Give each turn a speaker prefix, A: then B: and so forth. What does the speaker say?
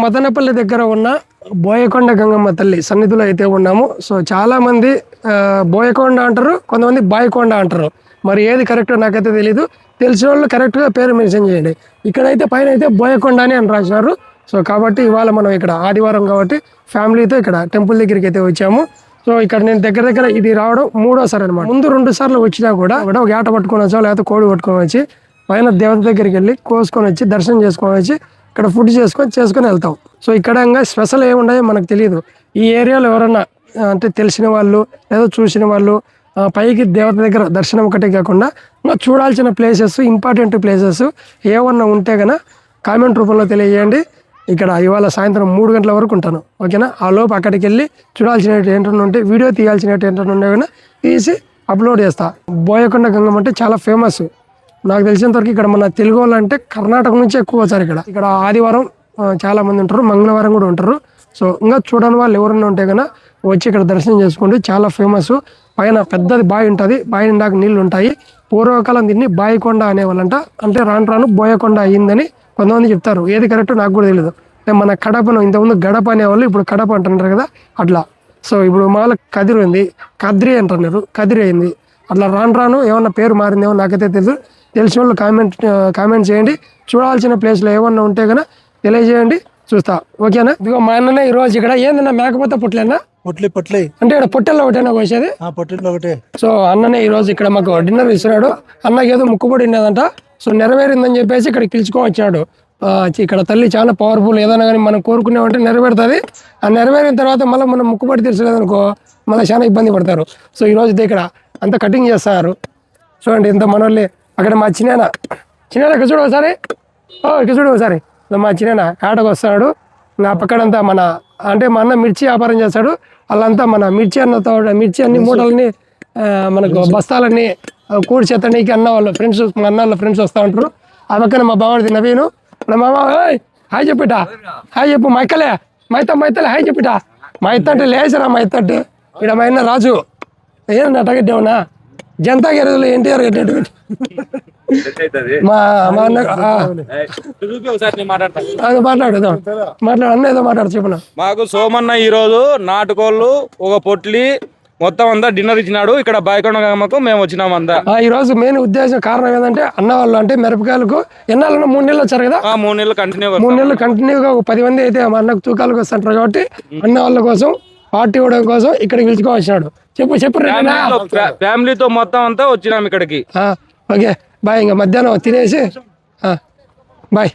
A: మదనపల్లి దగ్గర ఉన్న బోయకొండ గంగమ్మ తల్లి సన్నిధిలో అయితే ఉన్నాము. సో చాలా మంది బోయకొండ అంటారు, కొంతమంది బాయకొండ అంటారు. మరి ఏది కరెక్ట్ నాకైతే తెలీదు. తెలిసిన వాళ్ళు కరెక్ట్గా పేరు మెన్షన్ చేయండి. ఇక్కడైతే పైన అయితే బోయకొండ అని రాసినారు. సో కాబట్టి ఇవాళ మనం ఇక్కడ ఆదివారం కాబట్టి ఫ్యామిలీతో ఇక్కడ టెంపుల్ దగ్గరికి అయితే వచ్చాము. సో ఇక్కడ నేను దగ్గర ఇది రావడం 3వ సారి అనమాట. ముందు 2 సార్లు వచ్చినా కూడా ఒక ఏట పట్టుకొని వచ్చా, లేకపోతే కోడి పట్టుకొని వచ్చి పైన దేవత దగ్గరికి వెళ్ళి కోసుకొని వచ్చి దర్శనం చేసుకొని వచ్చి ఇక్కడ ఫుడ్ చేసుకొని వెళ్తాం. సో ఇక్కడ స్పెషల్ ఏముండయో మనకు తెలియదు. ఈ ఏరియాలో ఎవరన్నా అంటే తెలిసిన వాళ్ళు లేదా చూసిన వాళ్ళు పైకి దేవత దగ్గర దర్శనం ఒకటే కాకుండా ఇంకా చూడాల్సిన ప్లేసెస్, ఇంపార్టెంట్ ప్లేసెస్ ఏమన్నా ఉంటే కనుక కామెంట్ రూపంలో తెలియజేయండి. ఇక్కడ ఇవాళ సాయంత్రం 3 గంటల వరకు ఉంటాను, ఓకేనా? ఆ లోపు అక్కడికి వెళ్ళి చూడాల్సినవి ఏంటంటే ఉంటే, వీడియో తీయాల్సినవి ఏంటంటే ఉంటే కన్నా తీసి అప్లోడ్ చేస్తా. బోయకొండ గంగమ్మ అంటే చాలా ఫేమస్. నాకు తెలిసినంతవరకు ఇక్కడ మన తెలుగు వాళ్ళు అంటే కర్ణాటక నుంచి ఎక్కువ వచ్చారు. ఇక్కడ ఆదివారం చాలా మంది ఉంటారు, మంగళవారం కూడా ఉంటారు. సో ఇంకా చూడని వాళ్ళు ఎవరన్నా ఉంటే కన్నా వచ్చి ఇక్కడ దర్శనం చేసుకోండి. చాలా ఫేమస్. పైన పెద్దది బావి ఉంటుంది, బావి నిండాక నీళ్ళు ఉంటాయి. పూర్వకాలం దీన్ని బాయికొండ అనేవాళ్ళంట. అంటే రాను బోయకొండ అయ్యిందని కొంతమంది చెప్తారు. ఏది కరెక్ట్ నాకు కూడా తెలియదు. మన కడపను ఇంతకుముందు గడప అనేవాళ్ళు, ఇప్పుడు కడప అంటున్నారు కదా, అట్లా. సో ఇప్పుడు మాల కదిరి ఉంది, కద్రి అంటున్నారు, కదిరి అయింది. అట్లా రాను ఏమన్నా పేరు మారిందేమో నాకైతే తెలియదు. తెలిసిన వాళ్ళు కామెంట్ చేయండి. చూడాల్సిన ప్లేస్లో ఏమన్నా ఉంటే కనుక తెలియజేయండి, చూస్తా, ఓకేనా? ఇదిగో మా అన్ననే ఈరోజు ఇక్కడ ఏందన్నా మేకపోతే పొట్లేనా?
B: పొట్లే అంటే
A: ఇక్కడ పొట్టెల్లో ఒకటేనా కోసేది?
B: పొట్టెల్లో ఒకటే.
A: సో అన్ననే ఈరోజు ఇక్కడ మాకు డిన్నర్ ఇస్తున్నాడు. అన్నకి ఏదో ముక్కుబడి ఉండేదంట. సో నెరవేరిందని చెప్పేసి ఇక్కడికి పిలుచుకొని వచ్చాడు. ఇక్కడ తల్లి చాలా పవర్ఫుల్. ఏదైనా కానీ మనం కోరుకునేవంటే నెరవేరుతుంది. ఆ నెరవేరిన తర్వాత మళ్ళీ మనం ముక్కుబడి తీర్చలేదనుకో మళ్ళీ చాలా ఇబ్బంది పడతారు. సో ఈరోజు ఇక్కడ అంతా కటింగ్ చేస్తారు. చూడండి ఇంత మనోళ్ళే. అక్కడ మా చిన్న ఇక్కడ చూడు ఒకసారి, ఇక్కడ చూడు ఒకసారి. మా చిన్న ఆటకు వస్తాడు. నా పక్కడంతా మన అంటే మా అన్న మిర్చి వ్యాపారం చేస్తాడు. వాళ్ళంతా మన మిర్చి అన్ని మూటలని మనకు బస్తాలన్నీ కూడిచేతనికి మా అన్న వాళ్ళ ఫ్రెండ్స్ వస్తూ ఉంటారు. ఆ పక్కన మా బావడిది నవీను. నా మామ హాయ్ చెప్పిట, హాయ్ చెప్పు. మా ఇక్కలే మైతలే హాయ్ చెప్పిట. మా ఇత్త అంటే లేచరా, మా ఇత్త అంటే ఇక్కడ మా అన్న రాజు. ఏం అట్టగట్టేవునా జనతా గ్యారేజ్లో ఎన్టీఆర్ కట్టాడు. మా అన్న మాట్లాడు అన్న ఏదో మాట్లాడు చెప్పిన.
C: మాకు సోమన్న ఈరోజు నాటుకోళ్ళు ఒక పొట్లి మొత్తం అంతా డిన్నర్ ఇచ్చినాడు. ఇక్కడ బాయకొండ గంగమ్మకు మేము వచ్చినాం అంతా.
A: ఈ రోజు మెయిన్ ఉద్దేశం కారణం ఏంటంటే అన్న వాళ్ళు అంటే మిరపకాయలకు ఎన్నాళ్ళలో 3 నెలలు వచ్చారు కదా.
C: 3 నెలలు
A: కంటిన్యూగా ఒక 10 మంది అయితే మా అన్నకు తూకాలకు వస్తుంటారు. కాబట్టి అన్న వాళ్ళ కోసం పార్టీ ఇవ్వడం కోసం ఇక్కడ పిలుచుకొని వచ్చినాడు. చెప్పు
C: ఫ్యామిలీతో మొత్తం అంతా వచ్చినాం ఇక్కడికి.
A: Okay bye. ఇంకా మధ్యాహ్నం తినేసి బాయ్.